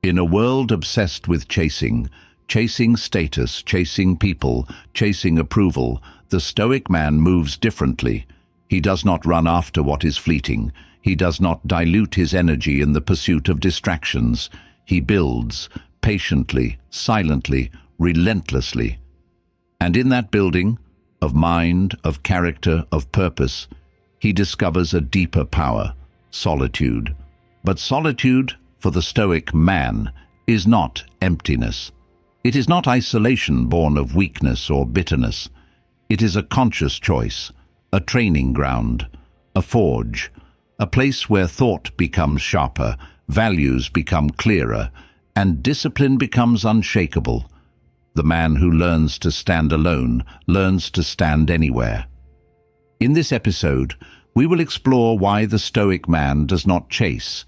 In a world obsessed with chasing status, chasing people, chasing approval, the Stoic man moves differently. He does not run after what is fleeting. He does not dilute his energy in the pursuit of distractions. He builds, patiently, silently, relentlessly. And in that building, of mind, of character, of purpose, he discovers a deeper power, solitude. But solitude, for the Stoic man, is not emptiness. It is not isolation born of weakness or bitterness. It is a conscious choice, a training ground, a forge, a place where thought becomes sharper, values become clearer, and discipline becomes unshakable. The man who learns to stand alone learns to stand anywhere. In this episode, we will explore why the Stoic man does not chase,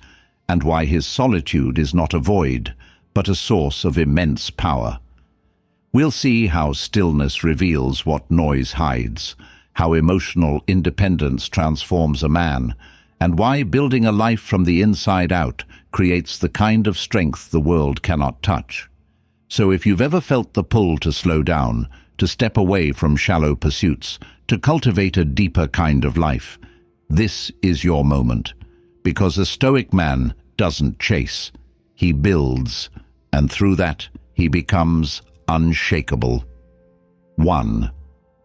and why his solitude is not a void, but a source of immense power. We'll see how stillness reveals what noise hides, how emotional independence transforms a man, and why building a life from the inside out creates the kind of strength the world cannot touch. So if you've ever felt the pull to slow down, to step away from shallow pursuits, to cultivate a deeper kind of life, this is your moment. Because a Stoic man doesn't chase, he builds, and through that he becomes unshakable. 1.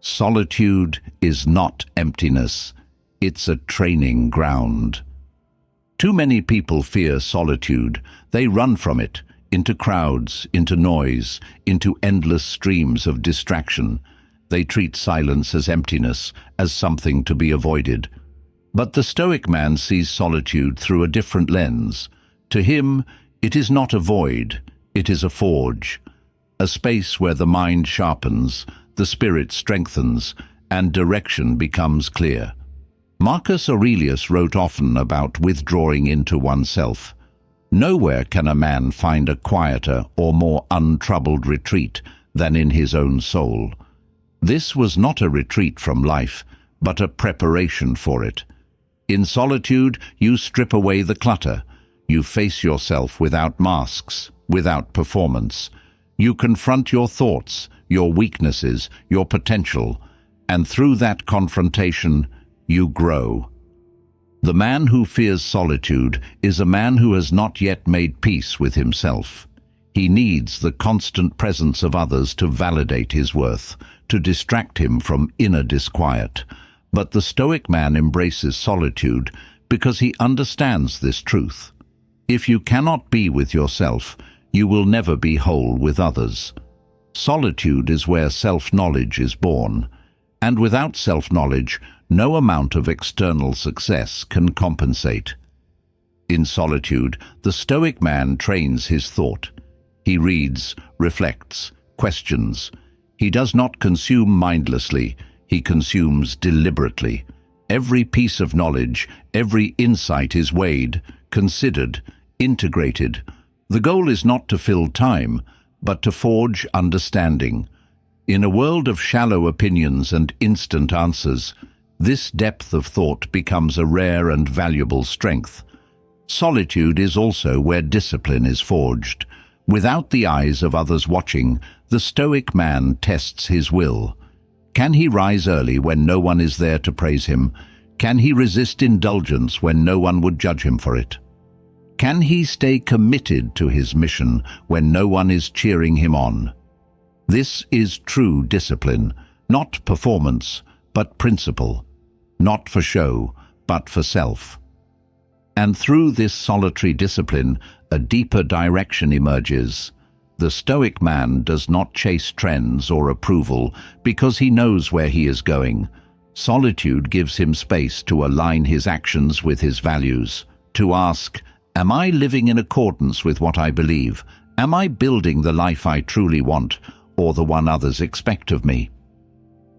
Solitude is not emptiness, it's a training ground. Too many people fear solitude. They run from it, into crowds, into noise, into endless streams of distraction. They treat silence as emptiness, as something to be avoided. But the Stoic man sees solitude through a different lens. To him, it is not a void, it is a forge, a space where the mind sharpens, the spirit strengthens, and direction becomes clear. Marcus Aurelius wrote often about withdrawing into oneself. Nowhere can a man find a quieter or more untroubled retreat than in his own soul. This was not a retreat from life, but a preparation for it. In solitude, you strip away the clutter. You face yourself without masks, without performance. You confront your thoughts, your weaknesses, your potential, and through that confrontation, you grow. The man who fears solitude is a man who has not yet made peace with himself. He needs the constant presence of others to validate his worth, to distract him from inner disquiet. But the Stoic man embraces solitude because he understands this truth. If you cannot be with yourself, you will never be whole with others. Solitude is where self-knowledge is born, and without self-knowledge, no amount of external success can compensate. In solitude, the Stoic man trains his thought. He reads, reflects, questions. He does not consume mindlessly. He consumes deliberately. Every piece of knowledge, every insight is weighed, considered, integrated. The goal is not to fill time, but to forge understanding. In a world of shallow opinions and instant answers, this depth of thought becomes a rare and valuable strength. Solitude is also where discipline is forged. Without the eyes of others watching, the Stoic man tests his will. Can he rise early when no one is there to praise him? Can he resist indulgence when no one would judge him for it? Can he stay committed to his mission when no one is cheering him on? This is true discipline, not performance, but principle. Not for show, but for self. And through this solitary discipline, a deeper direction emerges. The Stoic man does not chase trends or approval because he knows where he is going. Solitude gives him space to align his actions with his values, to ask, am I living in accordance with what I believe? Am I building the life I truly want, or the one others expect of me?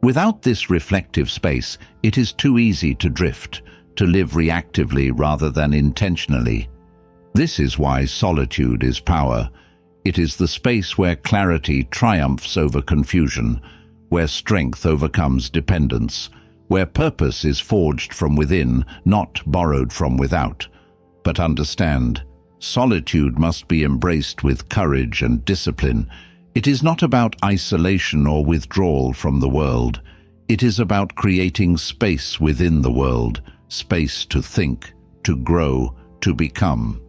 Without this reflective space, it is too easy to drift, to live reactively rather than intentionally. This is why solitude is power. It is the space where clarity triumphs over confusion, where strength overcomes dependence, where purpose is forged from within, not borrowed from without. But understand, Solitude must be embraced with courage and discipline. It is not about isolation or withdrawal from the world. It is about creating space within the world, space to think, to grow, to become.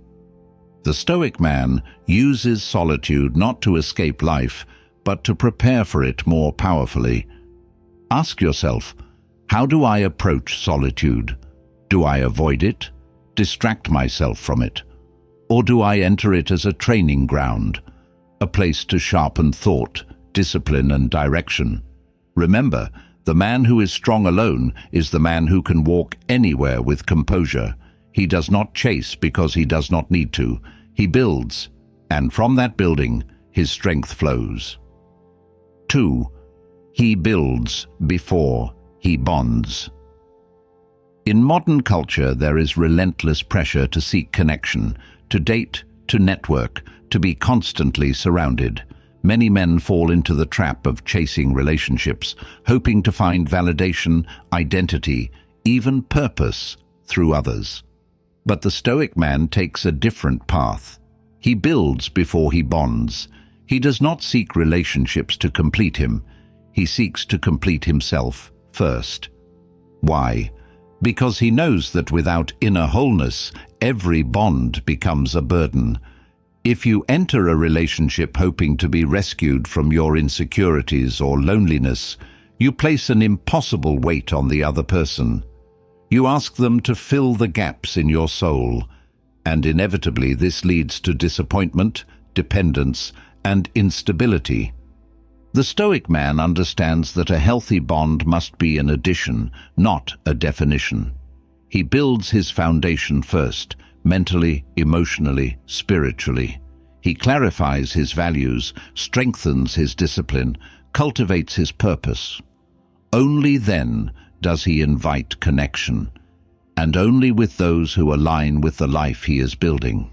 The Stoic man uses solitude not to escape life, but to prepare for it more powerfully. Ask yourself, how do I approach solitude? Do I avoid it, distract myself from it? Or do I enter it as a training ground, a place to sharpen thought, discipline, and direction? Remember, the man who is strong alone is the man who can walk anywhere with composure. He does not chase because he does not need to. He builds, and from that building, his strength flows. 2. He builds before he bonds. In modern culture, there is relentless pressure to seek connection, to date, to network, to be constantly surrounded. Many men fall into the trap of chasing relationships, hoping to find validation, identity, even purpose through others. But the Stoic man takes a different path. He builds before he bonds. He does not seek relationships to complete him. He seeks to complete himself first. Why? Because he knows that without inner wholeness, every bond becomes a burden. If you enter a relationship hoping to be rescued from your insecurities or loneliness, you place an impossible weight on the other person. You ask them to fill the gaps in your soul, and inevitably this leads to disappointment, dependence, and instability. The Stoic man understands that a healthy bond must be an addition, not a definition. He builds his foundation first, mentally, emotionally, spiritually. He clarifies his values, strengthens his discipline, cultivates his purpose. Only then does he invite connection, and only with those who align with the life he is building.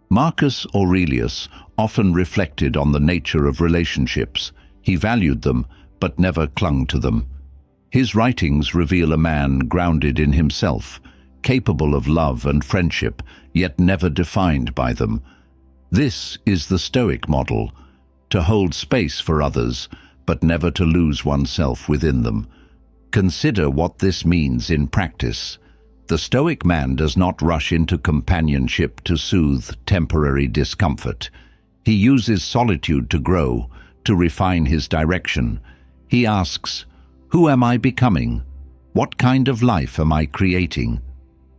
Marcus Aurelius often reflected on the nature of relationships. He valued them, but never clung to them. His writings reveal a man grounded in himself, capable of love and friendship, yet never defined by them. This is the Stoic model, to hold space for others, but never to lose oneself within them. Consider what this means in practice. The Stoic man does not rush into companionship to soothe temporary discomfort. He uses solitude to grow, to refine his direction. He asks, who am I becoming? What kind of life am I creating?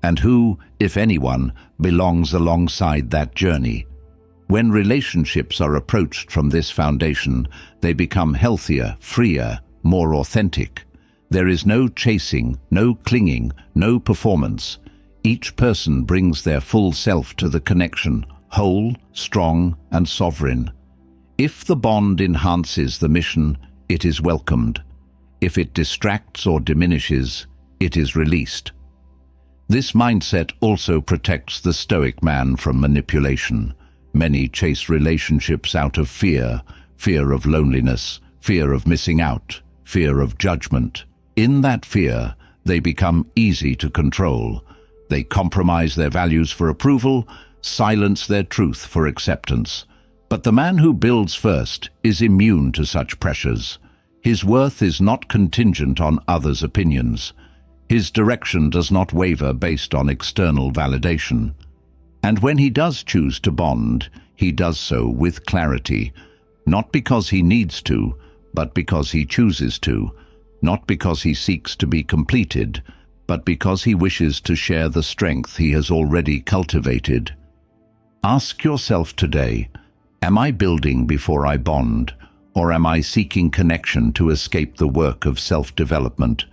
And who, if anyone, belongs alongside that journey? When relationships are approached from this foundation, they become healthier, freer, more authentic. There is no chasing, no clinging, no performance. Each person brings their full self to the connection, whole, strong, and sovereign. If the bond enhances the mission, it is welcomed. If it distracts or diminishes, it is released. This mindset also protects the Stoic man from manipulation. Many chase relationships out of fear, fear of loneliness, fear of missing out, fear of judgment. In that fear, they become easy to control. They compromise their values for approval, silence their truth for acceptance. But the man who builds first is immune to such pressures. His worth is not contingent on others' opinions. His direction does not waver based on external validation. And when he does choose to bond, he does so with clarity, not because he needs to, but because he chooses to. Not because he seeks to be completed, but because he wishes to share the strength he has already cultivated. Ask yourself today, am I building before I bond, or am I seeking connection to escape the work of self-development?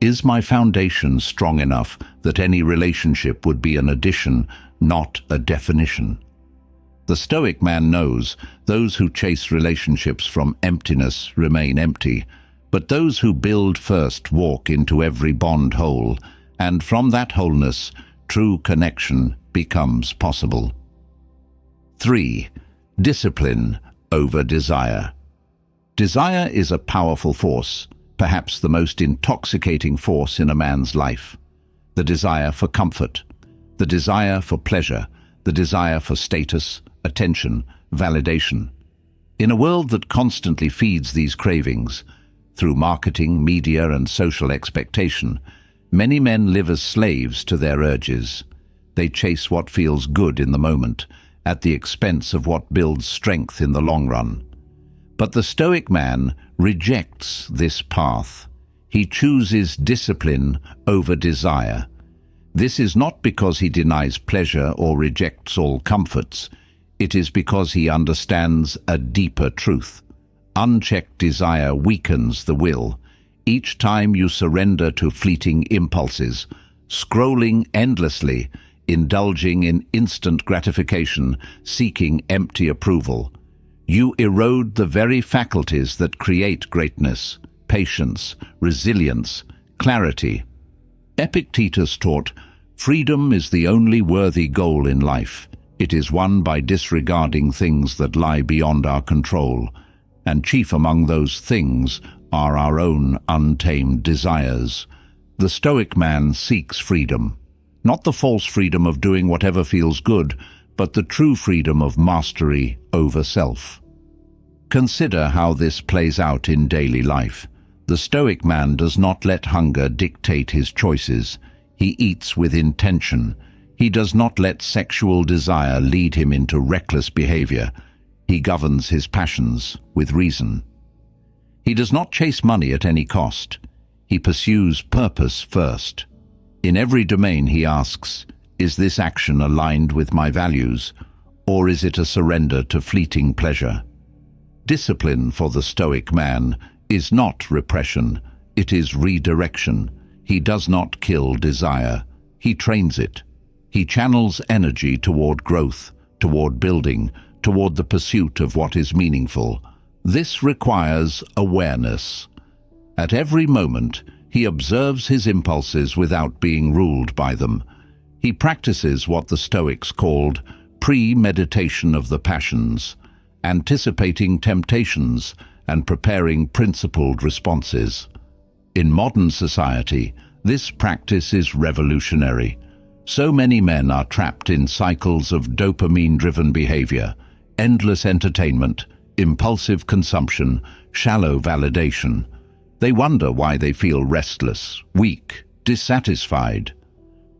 Is my foundation strong enough that any relationship would be an addition, not a definition? The Stoic man knows those who chase relationships from emptiness remain empty, but those who build first walk into every bond whole, and from that wholeness, true connection becomes possible. 3. Discipline over desire. Desire is a powerful force, perhaps the most intoxicating force in a man's life. The desire for comfort, the desire for pleasure, the desire for status, attention, validation. In a world that constantly feeds these cravings, through marketing, media, and social expectation, many men live as slaves to their urges. They chase what feels good in the moment, at the expense of what builds strength in the long run. But the Stoic man rejects this path. He chooses discipline over desire. This is not because he denies pleasure or rejects all comforts. It is because he understands a deeper truth. Unchecked desire weakens the will. Each time you surrender to fleeting impulses, scrolling endlessly, indulging in instant gratification, seeking empty approval, you erode the very faculties that create greatness, patience, resilience, clarity. Epictetus taught, "Freedom is the only worthy goal in life. It is won by disregarding things that lie beyond our control, and chief among those things are our own untamed desires." The Stoic man seeks freedom, not the false freedom of doing whatever feels good, but the true freedom of mastery over self. Consider how this plays out in daily life. The Stoic man does not let hunger dictate his choices. He eats with intention. He does not let sexual desire lead him into reckless behavior. He governs his passions with reason. He does not chase money at any cost. He pursues purpose first. In every domain he asks, is this action aligned with my values, or is it a surrender to fleeting pleasure? Discipline for the Stoic man is not repression, it is redirection. He does not kill desire, he trains it. He channels energy toward growth, toward building, toward the pursuit of what is meaningful. This requires awareness. At every moment, he observes his impulses without being ruled by them. He practices what the Stoics called premeditation of the passions, anticipating temptations and preparing principled responses. In modern society, this practice is revolutionary. So many men are trapped in cycles of dopamine-driven behavior, endless entertainment, impulsive consumption, shallow validation. They wonder why they feel restless, weak, dissatisfied.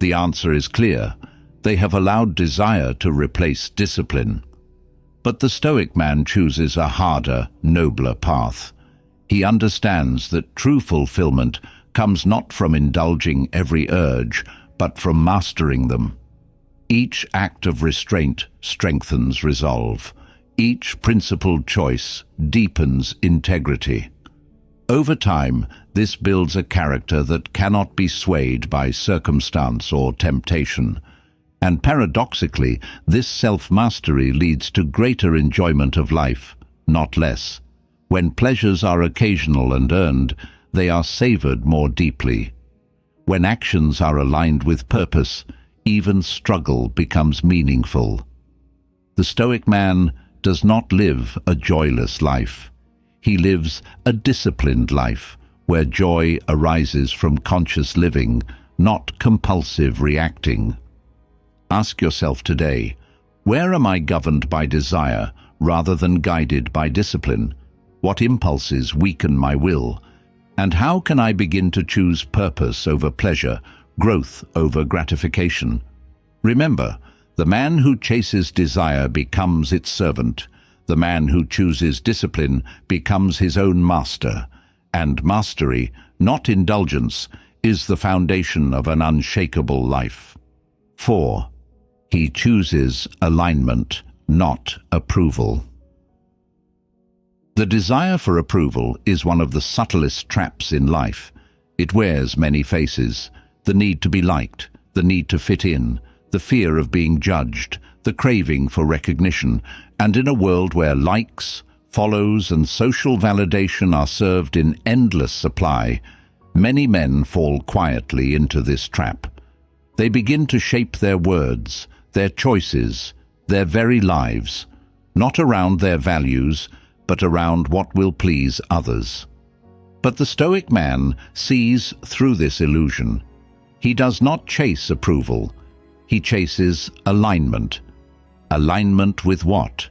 The answer is clear. They have allowed desire to replace discipline. But the Stoic man chooses a harder, nobler path. He understands that true fulfillment comes not from indulging every urge, but from mastering them. Each act of restraint strengthens resolve. Each principled choice deepens integrity. Over time, this builds a character that cannot be swayed by circumstance or temptation. And paradoxically, this self-mastery leads to greater enjoyment of life, not less. When pleasures are occasional and earned, they are savored more deeply. When actions are aligned with purpose, even struggle becomes meaningful. The Stoic man does not live a joyless life. He lives a disciplined life, where joy arises from conscious living, not compulsive reacting. Ask yourself today, where am I governed by desire rather than guided by discipline? What impulses weaken my will? And how can I begin to choose purpose over pleasure, growth over gratification? Remember, the man who chases desire becomes its servant. The man who chooses discipline becomes his own master. And mastery, not indulgence, is the foundation of an unshakable life. 4. He chooses alignment, not approval. The desire for approval is one of the subtlest traps in life. It wears many faces: the need to be liked, the need to fit in, the fear of being judged, the craving for recognition. And in a world where likes, follows, and social validation are served in endless supply, many men fall quietly into this trap. They begin to shape their words, their choices, their very lives, not around their values, but around what will please others. But the Stoic man sees through this illusion. He does not chase approval. He chases alignment, Alignment with what?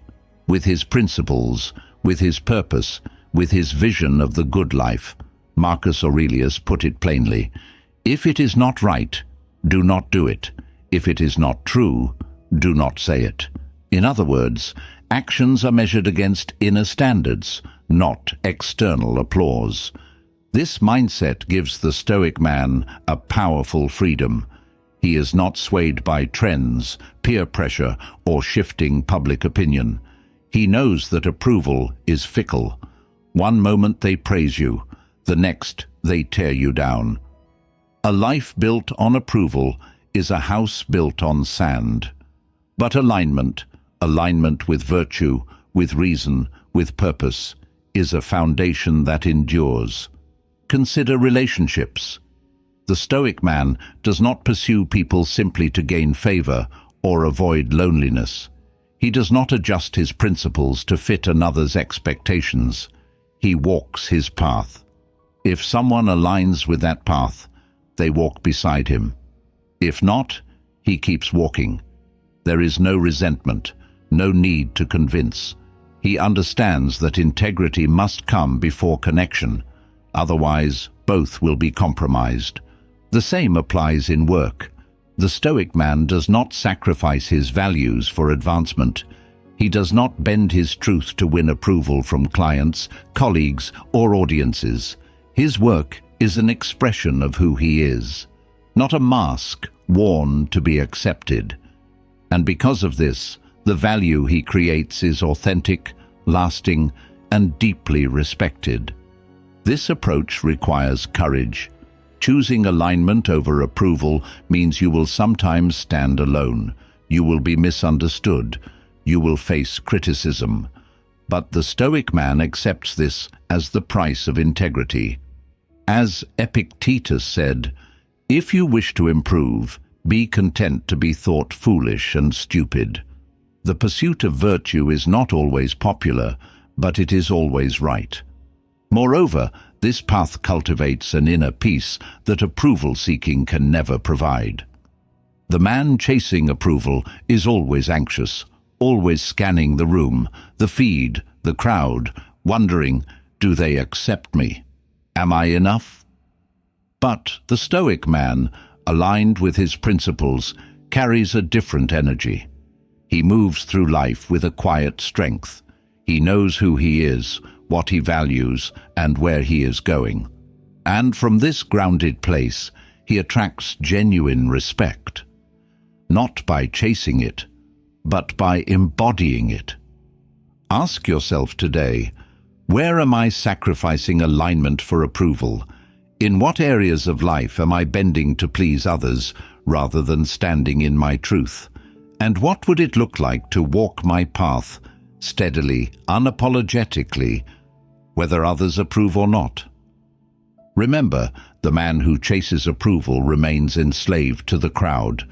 With his principles, with his purpose, with his vision of the good life. Marcus Aurelius put it plainly: if it is not right, do not do it. If it is not true, do not say it. In other words, actions are measured against inner standards, not external applause. This mindset gives the Stoic man a powerful freedom. He is not swayed by trends, peer pressure, or shifting public opinion. He knows that approval is fickle. One moment they praise you, the next they tear you down. A life built on approval is a house built on sand. But alignment with virtue, with reason, with purpose, is a foundation that endures. Consider relationships. The Stoic man does not pursue people simply to gain favor or avoid loneliness. He does not adjust his principles to fit another's expectations. He walks his path. If someone aligns with that path, they walk beside him. If not, he keeps walking. There is no resentment, no need to convince. He understands that integrity must come before connection. Otherwise, both will be compromised. The same applies in work. The Stoic man does not sacrifice his values for advancement. He does not bend his truth to win approval from clients, colleagues, or audiences. His work is an expression of who he is, not a mask worn to be accepted. And because of this, the value he creates is authentic, lasting, and deeply respected. This approach requires courage. Choosing alignment over approval means you will sometimes stand alone. You will be misunderstood. You will face criticism. But the Stoic man accepts this as the price of integrity. As Epictetus said, "If you wish to improve, be content to be thought foolish and stupid." The pursuit of virtue is not always popular, but it is always right. Moreover, this path cultivates an inner peace that approval-seeking can never provide. The man chasing approval is always anxious, always scanning the room, the feed, the crowd, wondering, do they accept me? Am I enough? But the Stoic man, aligned with his principles, carries a different energy. He moves through life with a quiet strength. He knows who he is, what he values, and where he is going. And from this grounded place, he attracts genuine respect. Not by chasing it, but by embodying it. Ask yourself today, where am I sacrificing alignment for approval? In what areas of life am I bending to please others rather than standing in my truth? And what would it look like to walk my path steadily, unapologetically, whether others approve or not? Remember, the man who chases approval remains enslaved to the crowd,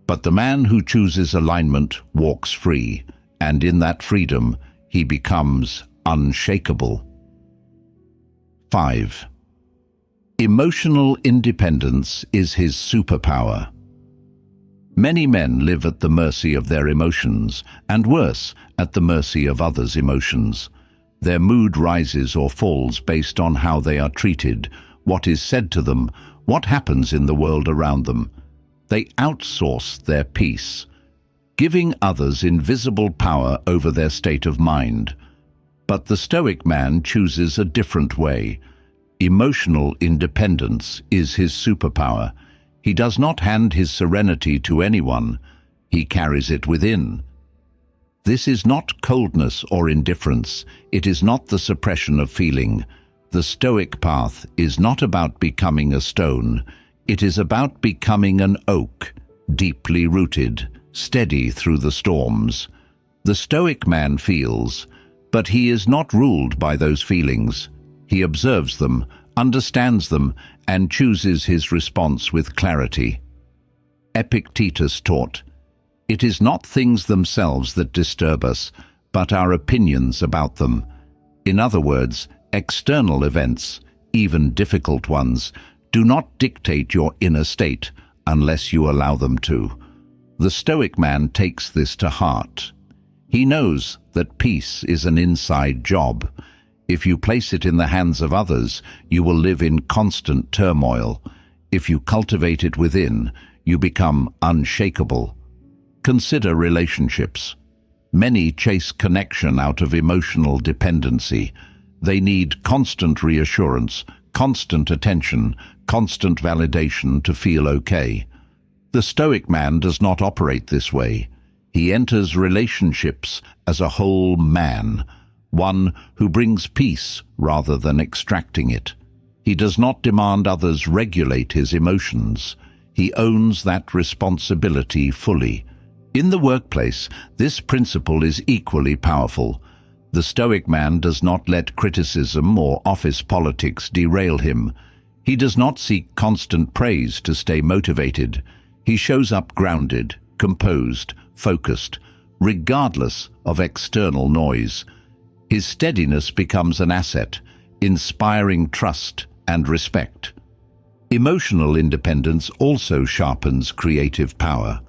but the man who chooses alignment walks free, and in that freedom, he becomes unshakable. 5. Emotional independence is his superpower. Many men live at the mercy of their emotions, and worse, at the mercy of others' emotions. Their mood rises or falls based on how they are treated, what is said to them, what happens in the world around them. They outsource their peace, giving others invisible power over their state of mind. But the Stoic man chooses a different way. Emotional independence is his superpower. He does not hand his serenity to anyone. He carries it within. This is not coldness or indifference. It is not the suppression of feeling. The Stoic path is not about becoming a stone. It is about becoming an oak, deeply rooted, steady through the storms. The Stoic man feels, but he is not ruled by those feelings. He observes them, understands them, and chooses his response with clarity. Epictetus taught, "It is not things themselves that disturb us, but our opinions about them." In other words, external events, even difficult ones, do not dictate your inner state unless you allow them to. The Stoic man takes this to heart. He knows that peace is an inside job. If you place it in the hands of others, you will live in constant turmoil. If you cultivate it within, you become unshakable. Consider relationships. Many chase connection out of emotional dependency. They need constant reassurance, constant attention, constant validation to feel okay. The Stoic man does not operate this way. He enters relationships as a whole man, one who brings peace rather than extracting it. He does not demand others regulate his emotions. He owns that responsibility fully. In the workplace, this principle is equally powerful. The Stoic man does not let criticism or office politics derail him. He does not seek constant praise to stay motivated. He shows up grounded, composed, focused, regardless of external noise. His steadiness becomes an asset, inspiring trust and respect. Emotional independence also sharpens creative power.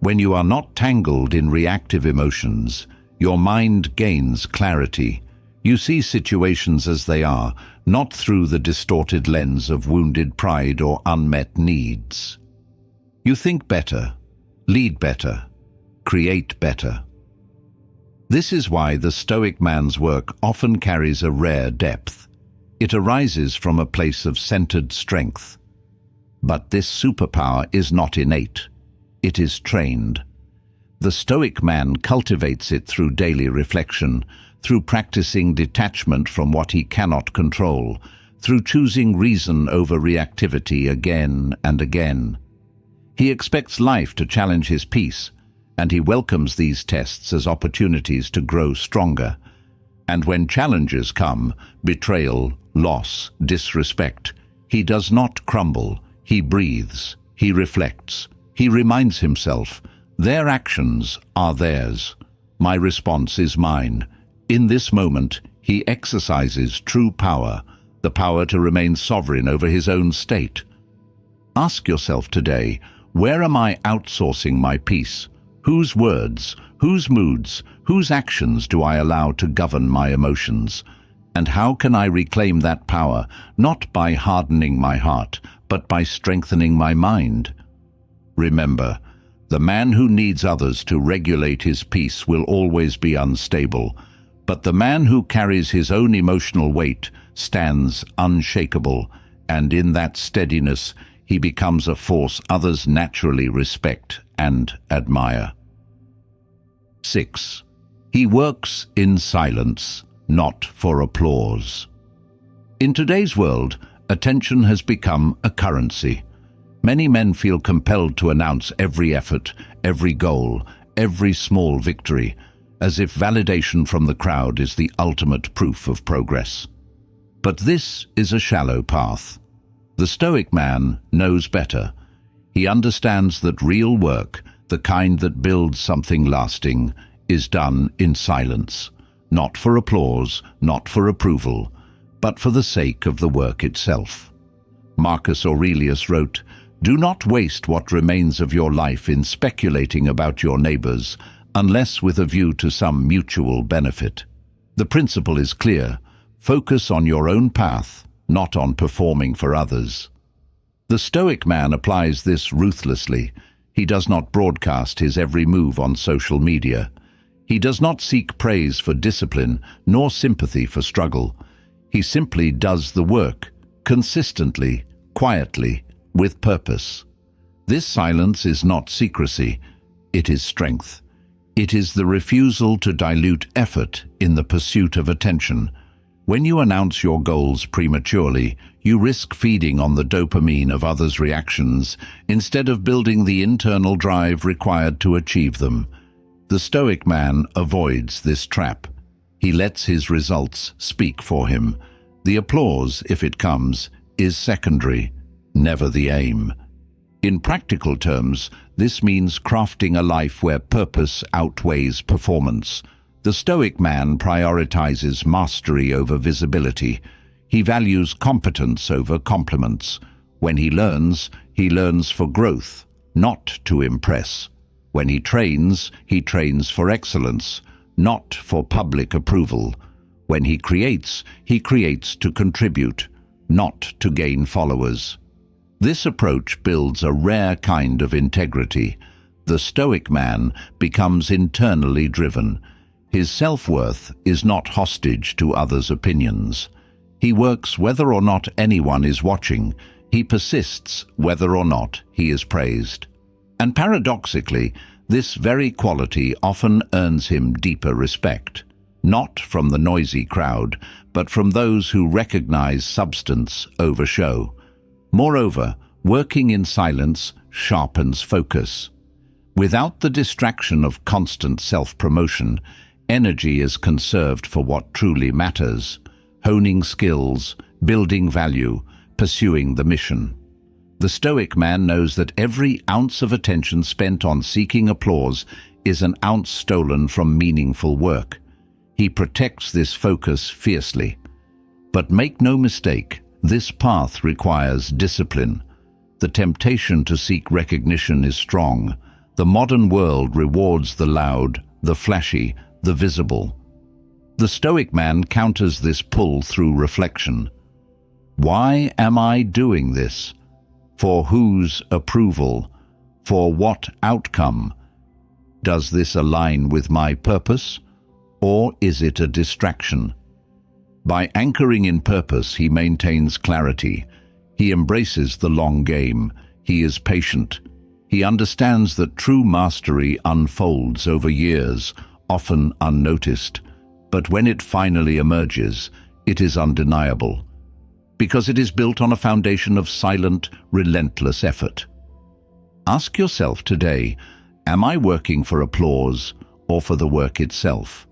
When you are not tangled in reactive emotions, your mind gains clarity. You see situations as they are, not through the distorted lens of wounded pride or unmet needs. You think better, lead better, create better. This is why the Stoic man's work often carries a rare depth. It arises from a place of centered strength. But this superpower is not innate. It is trained. The Stoic man cultivates it through daily reflection, through practicing detachment from what he cannot control, through choosing reason over reactivity again and again. He expects life to challenge his peace, and he welcomes these tests as opportunities to grow stronger. And when challenges come, betrayal, loss, disrespect, he does not crumble. He breathes, he reflects, he reminds himself, their actions are theirs. My response is mine. In this moment, he exercises true power, the power to remain sovereign over his own state. Ask yourself today, where am I outsourcing my peace? Whose words, whose moods, whose actions do I allow to govern my emotions? And how can I reclaim that power, not by hardening my heart, but by strengthening my mind? Remember, the man who needs others to regulate his peace will always be unstable, but the man who carries his own emotional weight stands unshakable, and in that steadiness he becomes a force others naturally respect and admire. 6. He works in silence, not for applause. In today's world, attention has become a currency. Many men feel compelled to announce every effort, every goal, every small victory, as if validation from the crowd is the ultimate proof of progress. But this is a shallow path. The Stoic man knows better. He understands that real work, the kind that builds something lasting, is done in silence, not for applause, not for approval, but for the sake of the work itself. Marcus Aurelius wrote, "Do not waste what remains of your life in speculating about your neighbors, unless with a view to some mutual benefit." The principle is clear. Focus on your own path, not on performing for others. The Stoic man applies this ruthlessly. He does not broadcast his every move on social media. He does not seek praise for discipline, nor sympathy for struggle. He simply does the work, consistently, quietly, with purpose. This silence is not secrecy, it is strength. It is the refusal to dilute effort in the pursuit of attention. When you announce your goals prematurely, you risk feeding on the dopamine of others' reactions instead of building the internal drive required to achieve them. The Stoic man avoids this trap. He lets his results speak for him. The applause, if it comes, is secondary, never the aim. In practical terms, this means crafting a life where purpose outweighs performance. The Stoic man prioritizes mastery over visibility. He values competence over compliments. When he learns for growth, not to impress. When he trains for excellence, not for public approval. When he creates to contribute, not to gain followers. This approach builds a rare kind of integrity. The Stoic man becomes internally driven. His self-worth is not hostage to others' opinions. He works whether or not anyone is watching. He persists whether or not he is praised. And paradoxically, this very quality often earns him deeper respect, not from the noisy crowd, but from those who recognize substance over show. Moreover, working in silence sharpens focus. Without the distraction of constant self-promotion, energy is conserved for what truly matters, honing skills, building value, pursuing the mission. The Stoic man knows that every ounce of attention spent on seeking applause is an ounce stolen from meaningful work. He protects this focus fiercely. But make no mistake, this path requires discipline. The temptation to seek recognition is strong. The modern world rewards the loud, the flashy, the visible. The Stoic man counters this pull through reflection. Why am I doing this? For whose approval? For what outcome? Does this align with my purpose? Or is it a distraction? By anchoring in purpose, he maintains clarity. He embraces the long game. He is patient. He understands that true mastery unfolds over years, often unnoticed. But when it finally emerges, it is undeniable, because it is built on a foundation of silent, relentless effort. Ask yourself today, am I working for applause or for the work itself?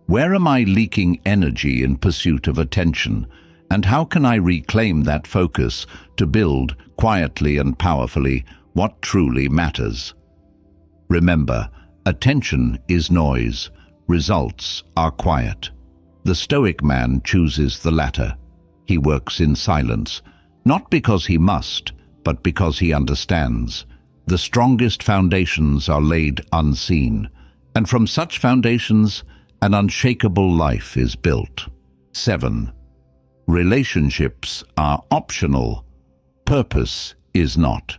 Where am I leaking energy in pursuit of attention? And how can I reclaim that focus to build, quietly and powerfully, what truly matters? Remember, attention is noise. Results are quiet. The Stoic man chooses the latter. He works in silence, not because he must, but because he understands. The strongest foundations are laid unseen, and from such foundations, an unshakable life is built. 7. Relationships are optional. Purpose is not.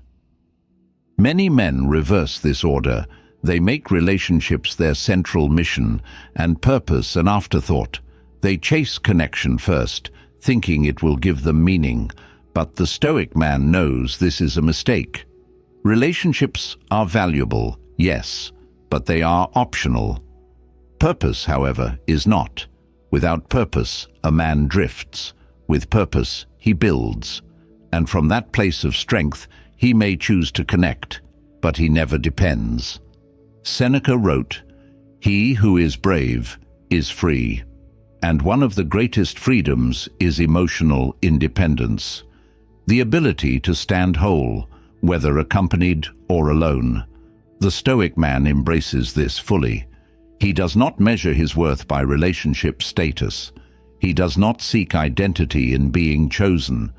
Many men reverse this order. They make relationships their central mission and purpose an afterthought. They chase connection first, thinking it will give them meaning. But the Stoic man knows this is a mistake. Relationships are valuable, yes, but they are optional. Purpose, however, is not. Without purpose, a man drifts. With purpose, he builds. And from that place of strength, he may choose to connect, but he never depends. Seneca wrote, "He who is brave is free." And one of the greatest freedoms is emotional independence. The ability to stand whole, whether accompanied or alone. The Stoic man embraces this fully. He does not measure his worth by relationship status. He does not seek identity in being chosen.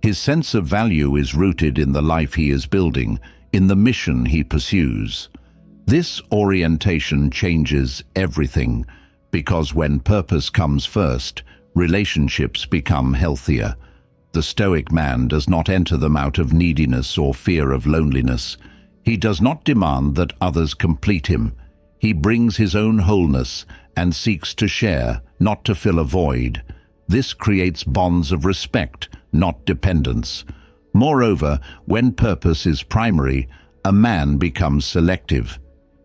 His sense of value is rooted in the life he is building, in the mission he pursues. This orientation changes everything, because when purpose comes first, relationships become healthier. The Stoic man does not enter them out of neediness or fear of loneliness. He does not demand that others complete him. He brings his own wholeness and seeks to share, not to fill a void. This creates bonds of respect, not dependence. Moreover, when purpose is primary, a man becomes selective.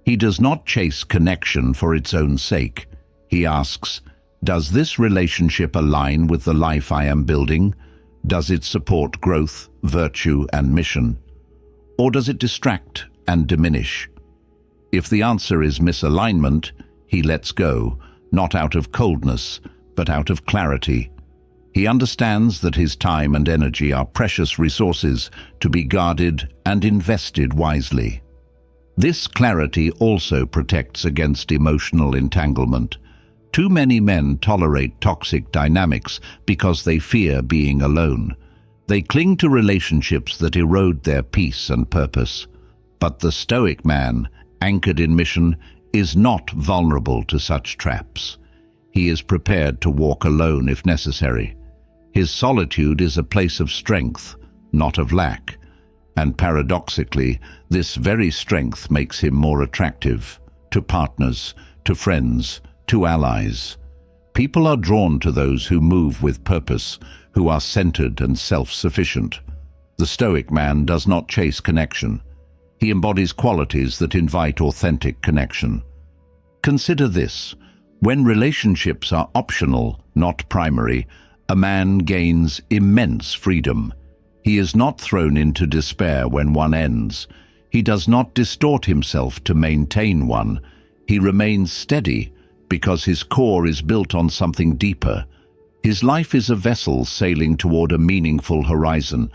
He does not chase connection for its own sake. He asks, does this relationship align with the life I am building? Does it support growth, virtue, and mission? Or does it distract and diminish? If the answer is misalignment, he lets go, not out of coldness, but out of clarity. He understands that his time and energy are precious resources to be guarded and invested wisely. This clarity also protects against emotional entanglement. Too many men tolerate toxic dynamics because they fear being alone. They cling to relationships that erode their peace and purpose. But the Stoic man, anchored in mission, is not vulnerable to such traps. He is prepared to walk alone if necessary. His solitude is a place of strength, not of lack. And paradoxically, this very strength makes him more attractive to partners, to friends, to allies. People are drawn to those who move with purpose, who are centered and self-sufficient. The Stoic man does not chase connection. He embodies qualities that invite authentic connection. Consider this: when relationships are optional, not primary, a man gains immense freedom. He is not thrown into despair when one ends. He does not distort himself to maintain one. He remains steady because his core is built on something deeper. His life is a vessel sailing toward a meaningful horizon.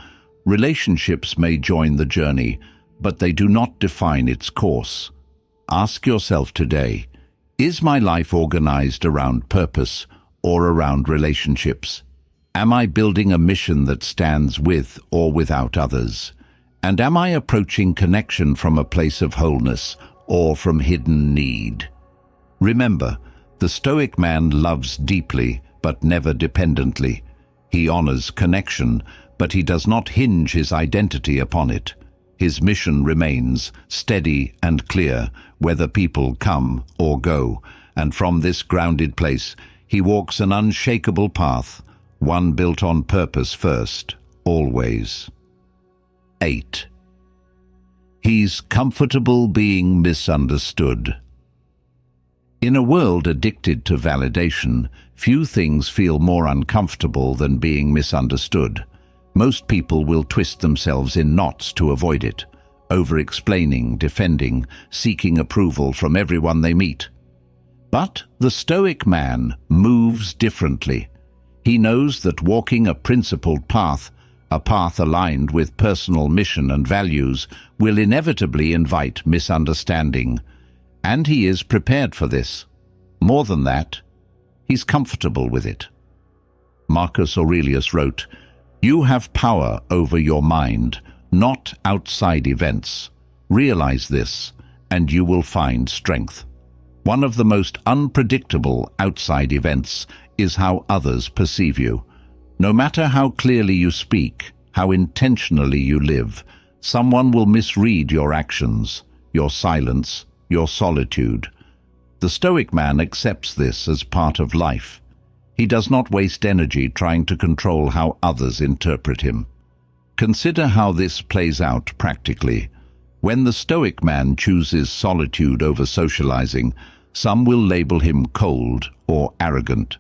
Relationships may join the journey, but they do not define its course. Ask yourself today, is my life organized around purpose or around relationships? Am I building a mission that stands with or without others? And am I approaching connection from a place of wholeness or from hidden need? Remember, the Stoic man loves deeply but never dependently. He honors connection, but he does not hinge his identity upon it. His mission remains steady and clear, whether people come or go, and from this grounded place he walks an unshakable path, one built on purpose first, always. 8. He's comfortable being misunderstood. In a world addicted to validation, few things feel more uncomfortable than being misunderstood. Most people will twist themselves in knots to avoid it, over-explaining, defending, seeking approval from everyone they meet. But the Stoic man moves differently. He knows that walking a principled path, a path aligned with personal mission and values, will inevitably invite misunderstanding. And he is prepared for this. More than that, he's comfortable with it. Marcus Aurelius wrote, "You have power over your mind, not outside events. Realize this, and you will find strength." One of the most unpredictable outside events is how others perceive you. No matter how clearly you speak, how intentionally you live, someone will misread your actions, your silence, your solitude. The Stoic man accepts this as part of life. He does not waste energy trying to control how others interpret him. Consider how this plays out practically. When the Stoic man chooses solitude over socializing, some will label him cold or arrogant.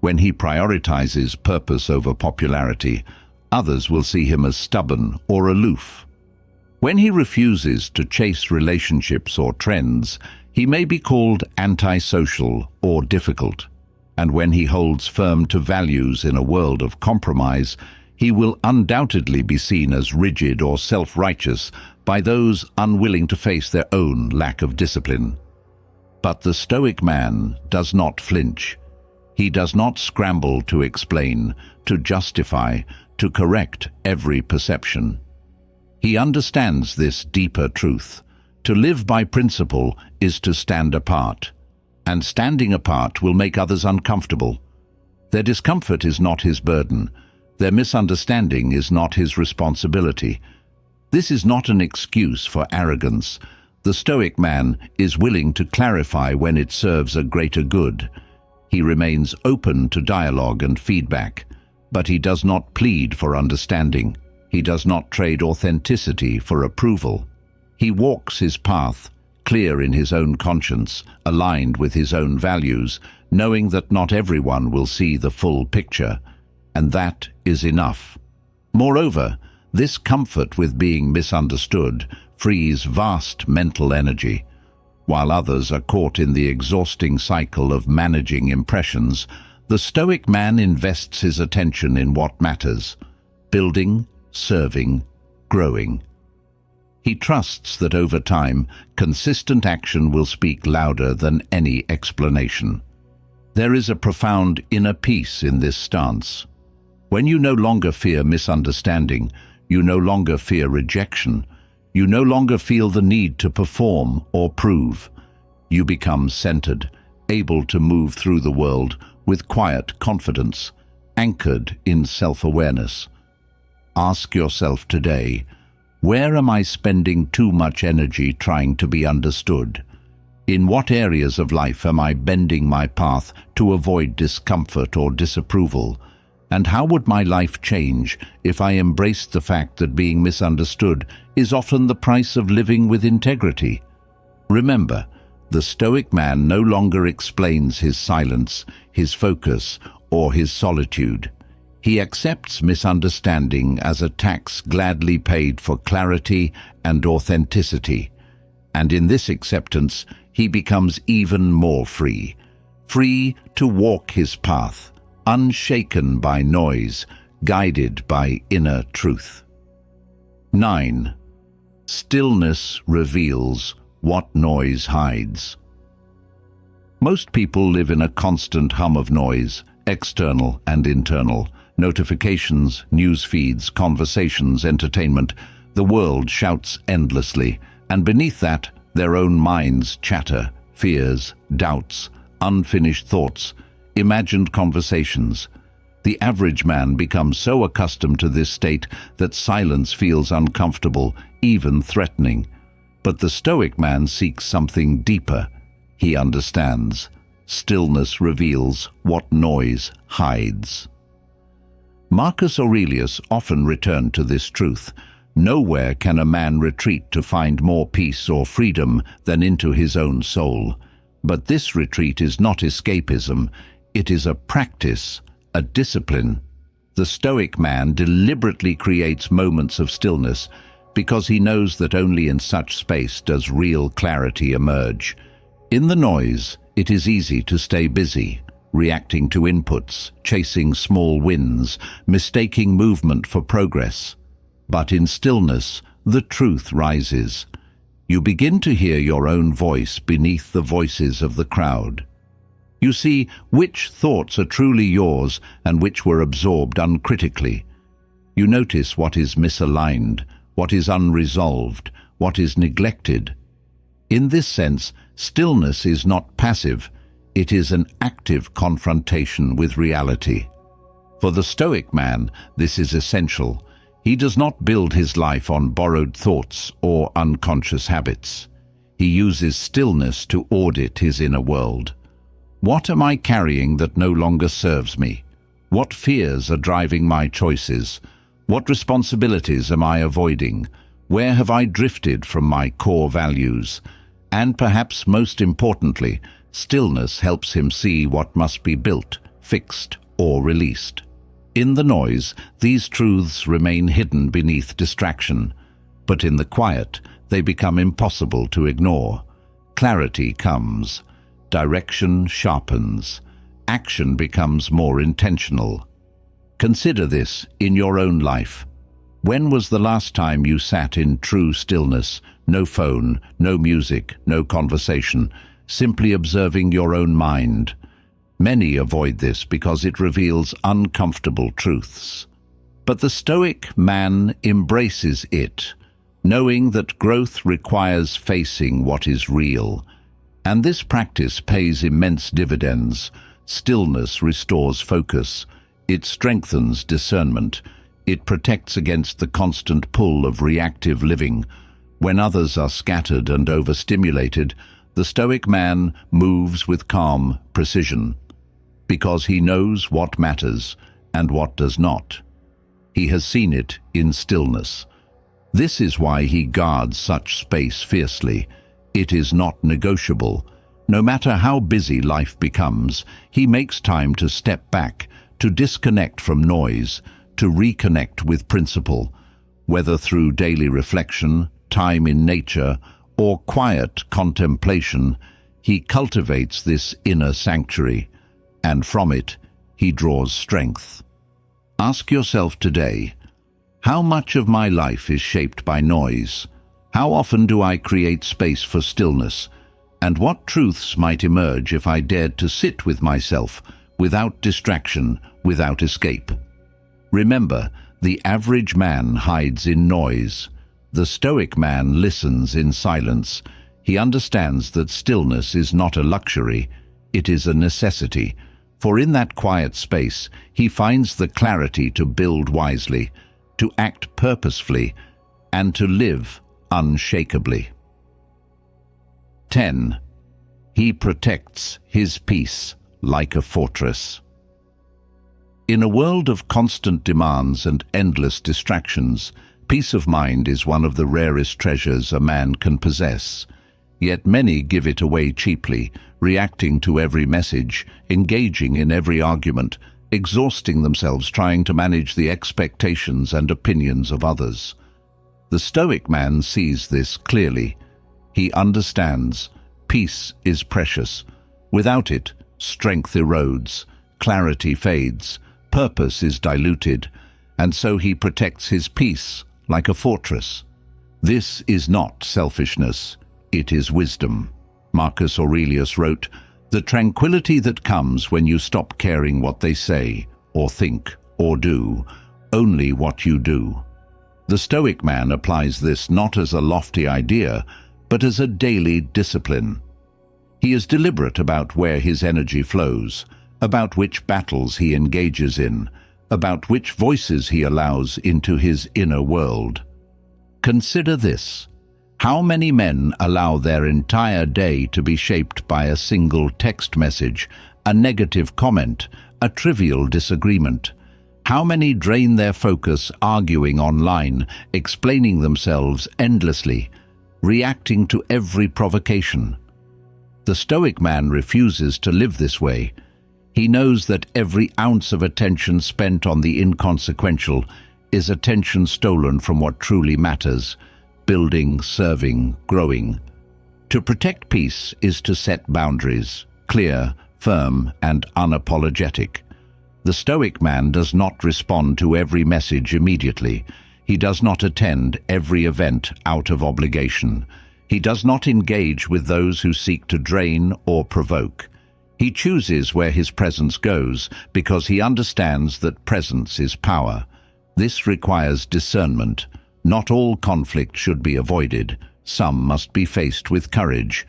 When he prioritizes purpose over popularity, others will see him as stubborn or aloof. When he refuses to chase relationships or trends, he may be called antisocial or difficult. And when he holds firm to values in a world of compromise, he will undoubtedly be seen as rigid or self-righteous by those unwilling to face their own lack of discipline. But the Stoic man does not flinch. He does not scramble to explain, to justify, to correct every perception. He understands this deeper truth. To live by principle is to stand apart, and standing apart will make others uncomfortable. Their discomfort is not his burden. Their misunderstanding is not his responsibility. This is not an excuse for arrogance. The Stoic man is willing to clarify when it serves a greater good. He remains open to dialogue and feedback, but he does not plead for understanding. He does not trade authenticity for approval. He walks his path, clear in his own conscience, aligned with his own values, knowing that not everyone will see the full picture, and that is enough. Moreover, this comfort with being misunderstood frees vast mental energy. While others are caught in the exhausting cycle of managing impressions, the Stoic man invests his attention in what matters: building, serving, growing. He trusts that over time, consistent action will speak louder than any explanation. There is a profound inner peace in this stance. When you no longer fear misunderstanding, you no longer fear rejection, you no longer feel the need to perform or prove. You become centered, able to move through the world with quiet confidence, anchored in self-awareness. Ask yourself today, where am I spending too much energy trying to be understood? In what areas of life am I bending my path to avoid discomfort or disapproval? And how would my life change if I embraced the fact that being misunderstood is often the price of living with integrity? Remember, the Stoic man no longer explains his silence, his focus, or his solitude. He accepts misunderstanding as a tax gladly paid for clarity and authenticity. And in this acceptance, he becomes even more free. Free to walk his path, unshaken by noise, guided by inner truth. 9. Stillness reveals what noise hides. Most people live in a constant hum of noise, external and internal. Notifications, news feeds, conversations, entertainment. The world shouts endlessly, and beneath that, their own minds chatter, fears, doubts, unfinished thoughts, imagined conversations. The average man becomes so accustomed to this state that silence feels uncomfortable, even threatening. But the Stoic man seeks something deeper. He understands. Stillness reveals what noise hides. Marcus Aurelius often returned to this truth. Nowhere can a man retreat to find more peace or freedom than into his own soul. But this retreat is not escapism. It is a practice, a discipline. The Stoic man deliberately creates moments of stillness because he knows that only in such space does real clarity emerge. In the noise, it is easy to stay busy, reacting to inputs, chasing small wins, mistaking movement for progress. But in stillness, the truth rises. You begin to hear your own voice beneath the voices of the crowd. You see which thoughts are truly yours and which were absorbed uncritically. You notice what is misaligned, what is unresolved, what is neglected. In this sense, stillness is not passive. It is an active confrontation with reality. For the Stoic man, this is essential. He does not build his life on borrowed thoughts or unconscious habits. He uses stillness to audit his inner world. What am I carrying that no longer serves me? What fears are driving my choices? What responsibilities am I avoiding? Where have I drifted from my core values? And perhaps most importantly, stillness helps him see what must be built, fixed, or released. In the noise, these truths remain hidden beneath distraction, but in the quiet, they become impossible to ignore. Clarity comes, direction sharpens, action becomes more intentional. Consider this in your own life. When was the last time you sat in true stillness, no phone, no music, no conversation, simply observing your own mind? Many avoid this because it reveals uncomfortable truths. But the Stoic man embraces it, knowing that growth requires facing what is real. And this practice pays immense dividends. Stillness restores focus. It strengthens discernment. It protects against the constant pull of reactive living. When others are scattered and overstimulated, the Stoic man moves with calm precision, because he knows what matters and what does not. He has seen it in stillness. This is why he guards such space fiercely. It is not negotiable. No matter how busy life becomes, he makes time to step back, to disconnect from noise, to reconnect with principle, whether through daily reflection, time in nature, or quiet contemplation. He cultivates this inner sanctuary, and from it he draws strength. Ask yourself today, how much of my life is shaped by noise? How often do I create space for stillness? And what truths might emerge if I dared to sit with myself, without distraction, without escape? Remember, the average man hides in noise. The Stoic man listens in silence. He understands that stillness is not a luxury, it is a necessity, for in that quiet space he finds the clarity to build wisely, to act purposefully, and to live unshakably. 10. He protects his peace like a fortress. In a world of constant demands and endless distractions, peace of mind is one of the rarest treasures a man can possess. Yet many give it away cheaply, reacting to every message, engaging in every argument, exhausting themselves trying to manage the expectations and opinions of others. The Stoic man sees this clearly. He understands peace is precious. Without it, strength erodes, clarity fades, purpose is diluted, and so he protects his peace like a fortress. This is not selfishness, it is wisdom. Marcus Aurelius wrote, "The tranquility that comes when you stop caring what they say, or think, or do, only what you do." The Stoic man applies this not as a lofty idea, but as a daily discipline. He is deliberate about where his energy flows, about which battles he engages in, about which voices he allows into his inner world. Consider this. How many men allow their entire day to be shaped by a single text message, a negative comment, a trivial disagreement? How many drain their focus arguing online, explaining themselves endlessly, reacting to every provocation? The Stoic man refuses to live this way. He knows that every ounce of attention spent on the inconsequential is attention stolen from what truly matters: building, serving, growing. To protect peace is to set boundaries, clear, firm, and unapologetic. The Stoic man does not respond to every message immediately. He does not attend every event out of obligation. He does not engage with those who seek to drain or provoke. He chooses where his presence goes because he understands that presence is power. This requires discernment. Not all conflict should be avoided. Some must be faced with courage.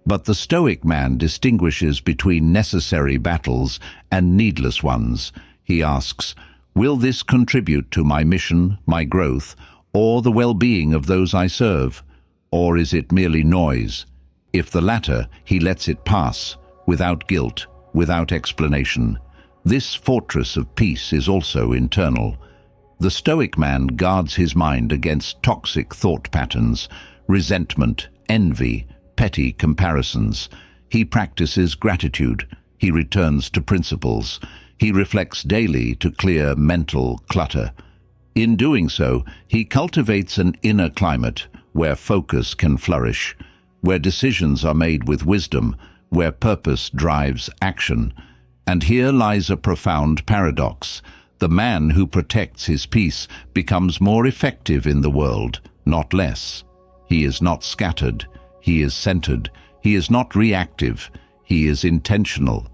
But the Stoic man distinguishes between necessary battles and needless ones. He asks, will this contribute to my mission, my growth, or the well-being of those I serve? Or is it merely noise? If the latter, he lets it pass, without guilt, without explanation. This fortress of peace is also internal. The Stoic man guards his mind against toxic thought patterns, resentment, envy, petty comparisons. He practices gratitude. He returns to principles. He reflects daily to clear mental clutter. In doing so, he cultivates an inner climate where focus can flourish, where decisions are made with wisdom, where purpose drives action. And here lies a profound paradox. The man who protects his peace becomes more effective in the world, not less. He is not scattered. He is centered. He is not reactive. He is intentional.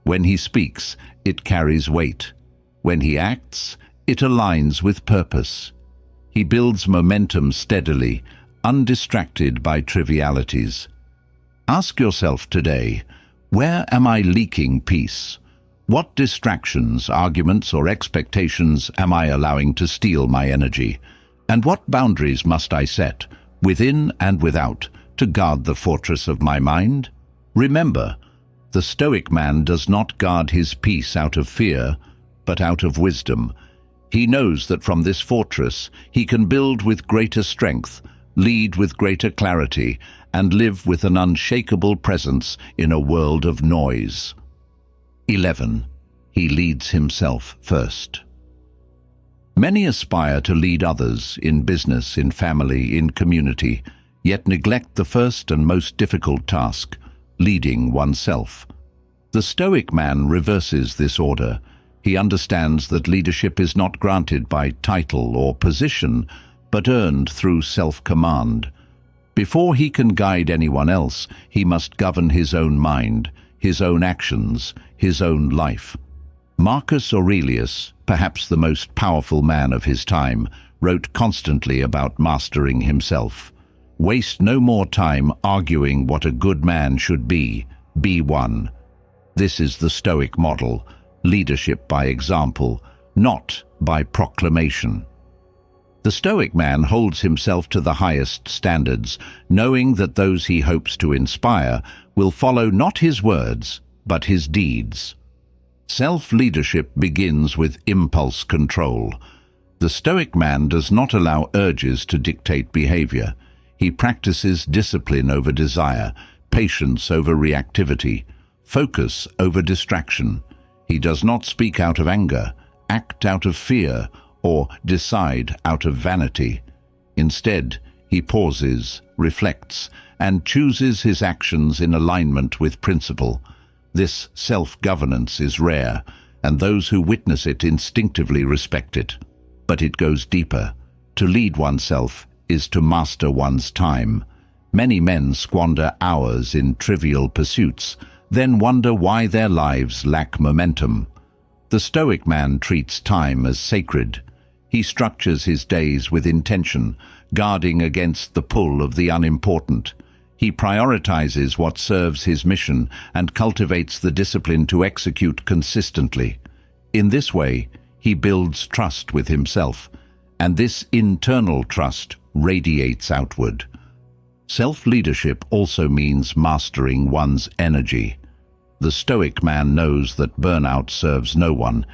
When he speaks, it carries weight. When he acts, it aligns with purpose. He builds momentum steadily, undistracted by trivialities. Ask yourself today, where am I leaking peace? What distractions, arguments, or expectations am I allowing to steal my energy? And what boundaries must I set, within and without, to guard the fortress of my mind? Remember, the Stoic man does not guard his peace out of fear, but out of wisdom. He knows that from this fortress he can build with greater strength, lead with greater clarity, and live with an unshakable presence in a world of noise. 11. He leads himself first. Many aspire to lead others in business, in family, in community, yet neglect the first and most difficult task, leading oneself. The Stoic man reverses this order. He understands that leadership is not granted by title or position, but earned through self-command. Before he can guide anyone else, he must govern his own mind, his own actions, his own life. Marcus Aurelius, perhaps the most powerful man of his time, wrote constantly about mastering himself. Waste no more time arguing what a good man should be. Be one. This is the Stoic model, leadership by example, not by proclamation. The Stoic man holds himself to the highest standards, knowing that those he hopes to inspire will follow not his words, but his deeds. Self-leadership begins with impulse control. The Stoic man does not allow urges to dictate behavior. He practices discipline over desire, patience over reactivity, focus over distraction. He does not speak out of anger, act out of fear, or decide out of vanity. Instead, he pauses, reflects, and chooses his actions in alignment with principle. This self-governance is rare, and those who witness it instinctively respect it. But it goes deeper. To lead oneself is to master one's time. Many men squander hours in trivial pursuits, then wonder why their lives lack momentum. The Stoic man treats time as sacred. He structures his days with intention, guarding against the pull of the unimportant. He prioritizes what serves his mission and cultivates the discipline to execute consistently. In this way, he builds trust with himself, and this internal trust radiates outward. Self-leadership also means mastering one's energy. The Stoic man knows that burnout serves no one.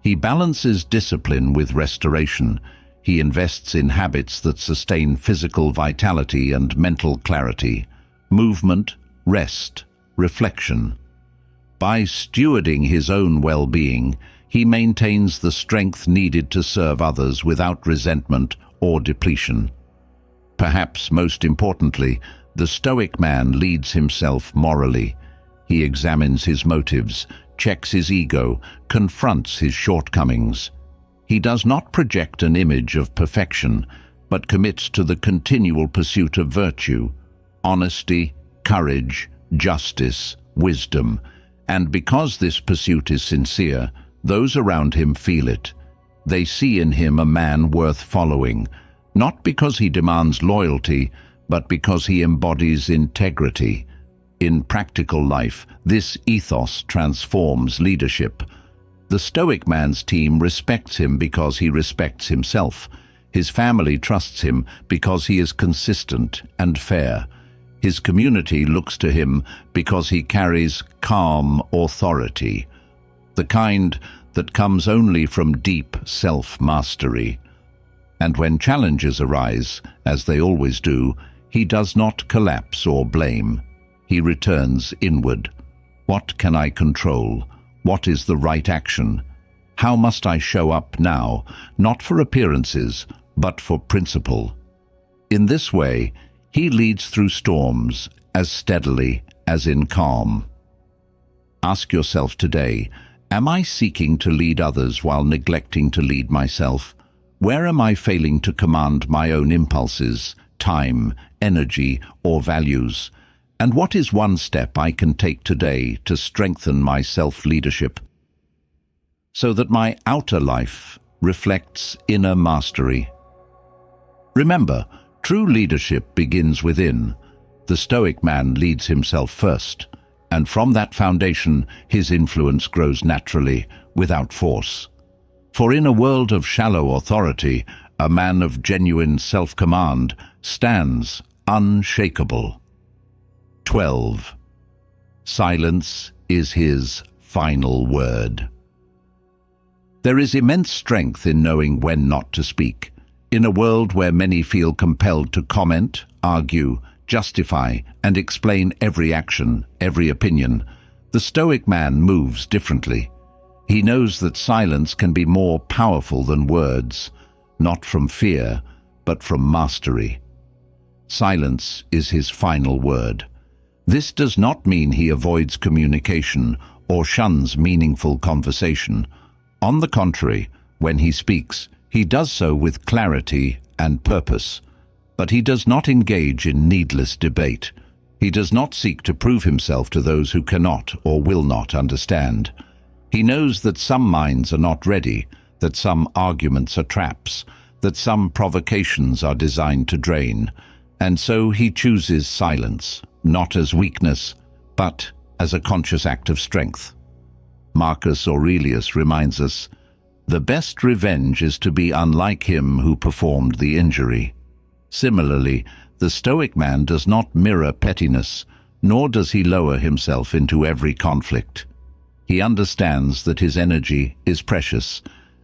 He balances discipline with restoration. He invests in habits that sustain physical vitality and mental clarity, movement, rest, reflection. By stewarding his own well-being, he maintains the strength needed to serve others without resentment or depletion. Perhaps most importantly, the Stoic man leads himself morally. He examines his motives, checks his ego, confronts his shortcomings. He does not project an image of perfection, but commits to the continual pursuit of virtue, honesty, courage, justice, wisdom. And because this pursuit is sincere, those around him feel it. They see in him a man worth following, not because he demands loyalty, but because he embodies integrity. In practical life, this ethos transforms leadership. The Stoic man's team respects him because he respects himself. His family trusts him because he is consistent and fair. His community looks to him because he carries calm authority, the kind that comes only from deep self-mastery. And when challenges arise, as they always do, he does not collapse or blame. He returns inward. What can I control? What is the right action? How must I show up now, not for appearances, but for principle? In this way, he leads through storms as steadily as in calm. Ask yourself today, am I seeking to lead others while neglecting to lead myself? Where am I failing to command my own impulses, time, energy, or values? And what is one step I can take today to strengthen my self-leadership so that my outer life reflects inner mastery? Remember, true leadership begins within. The Stoic man leads himself first, and from that foundation his influence grows naturally, without force. For in a world of shallow authority, a man of genuine self-command stands unshakable. 12. Silence is his final word. There is immense strength in knowing when not to speak. In a world where many feel compelled to comment, argue, justify, and explain every action, every opinion, the Stoic man moves differently. He knows that silence can be more powerful than words, not from fear, but from mastery. Silence is his final word. This does not mean he avoids communication or shuns meaningful conversation. On the contrary, when he speaks, he does so with clarity and purpose. But he does not engage in needless debate. He does not seek to prove himself to those who cannot or will not understand. He knows that some minds are not ready, that some arguments are traps, that some provocations are designed to drain. And so he chooses silence, not as weakness, but as a conscious act of strength. Marcus Aurelius reminds us, "The best revenge is to be unlike him who performed the injury." Similarly, the Stoic man does not mirror pettiness, nor does he lower himself into every conflict. He understands that his energy is precious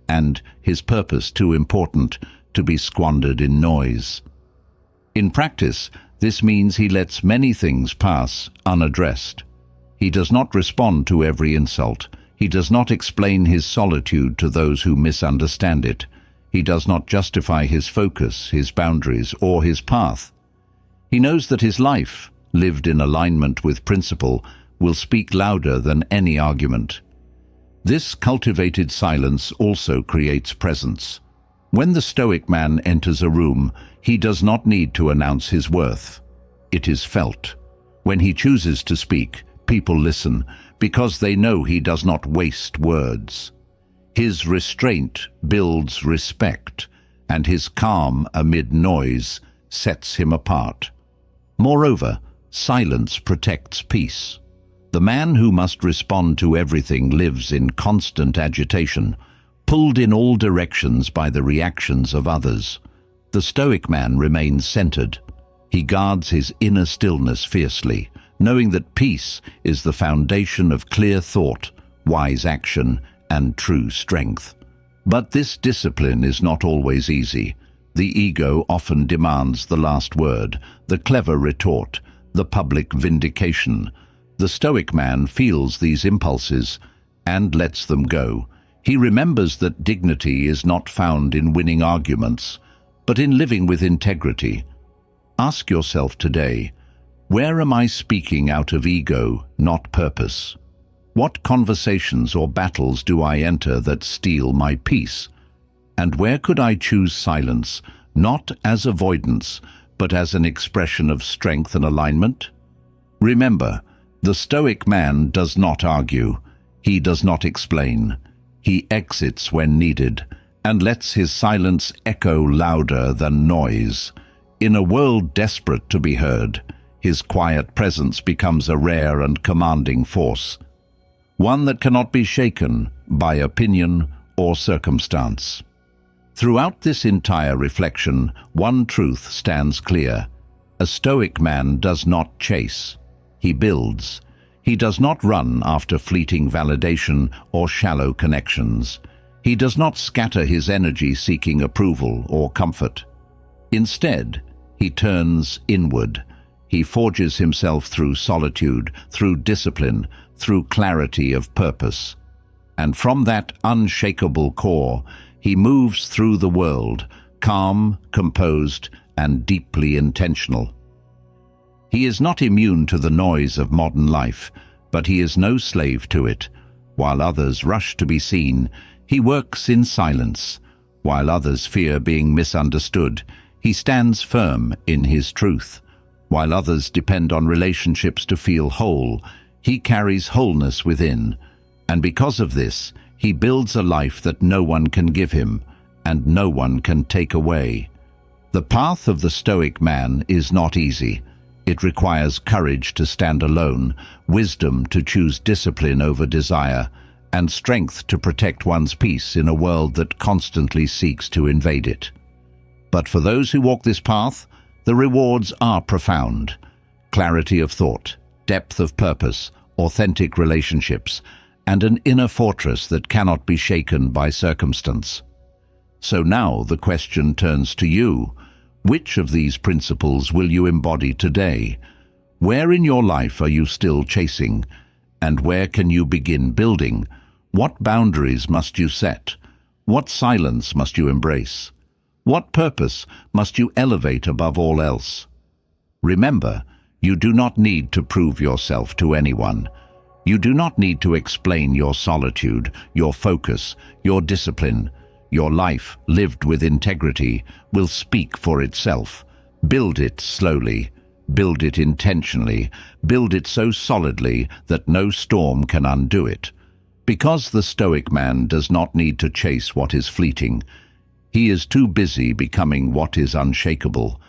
and his purpose too important to be squandered in noise. In practice, this means he lets many things pass unaddressed. He does not respond to every insult. He does not explain his solitude to those who misunderstand it. He does not justify his focus, his boundaries, or his path. He knows that his life, lived in alignment with principle, will speak louder than any argument. This cultivated silence also creates presence. When the Stoic man enters a room, he does not need to announce his worth. It is felt. When he chooses to speak, people listen, because they know he does not waste words. His restraint builds respect, and his calm amid noise sets him apart. Moreover, silence protects peace. The man who must respond to everything lives in constant agitation, pulled in all directions by the reactions of others. The Stoic man remains centered. He guards his inner stillness fiercely, knowing that peace is the foundation of clear thought, wise action, and true strength. But this discipline is not always easy. The ego often demands the last word, the clever retort, the public vindication. The Stoic man feels these impulses and lets them go. He remembers that dignity is not found in winning arguments, but in living with integrity. Ask yourself today, where am I speaking out of ego, not purpose? What conversations or battles do I enter that steal my peace? And where could I choose silence, not as avoidance, but as an expression of strength and alignment? Remember, the Stoic man does not argue. He does not explain. He exits when needed, and lets his silence echo louder than noise. In a world desperate to be heard, his quiet presence becomes a rare and commanding force, one that cannot be shaken by opinion or circumstance. Throughout this entire reflection, one truth stands clear. A Stoic man does not chase. He builds. He does not run after fleeting validation or shallow connections. He does not scatter his energy seeking approval or comfort. Instead, he turns inward. He forges himself through solitude, through discipline, through clarity of purpose. And from that unshakable core, he moves through the world, calm, composed, and deeply intentional. He is not immune to the noise of modern life, but he is no slave to it. While others rush to be seen, he works in silence. While others fear being misunderstood, he stands firm in his truth. While others depend on relationships to feel whole, he carries wholeness within. And because of this, he builds a life that no one can give him, and no one can take away. The path of the Stoic man is not easy. It requires courage to stand alone, wisdom to choose discipline over desire, and strength to protect one's peace in a world that constantly seeks to invade it. But for those who walk this path, the rewards are profound. Clarity of thought, depth of purpose, authentic relationships, and an inner fortress that cannot be shaken by circumstance. So now the question turns to you. Which of these principles will you embody today? Where in your life are you still chasing? And where can you begin building? What boundaries must you set? What silence must you embrace? What purpose must you elevate above all else? Remember, you do not need to prove yourself to anyone. You do not need to explain your solitude, your focus, your discipline. Your life, lived with integrity, will speak for itself. Build it slowly. Build it intentionally. Build it so solidly that no storm can undo it. Because the Stoic man does not need to chase what is fleeting. He is too busy becoming what is unshakable.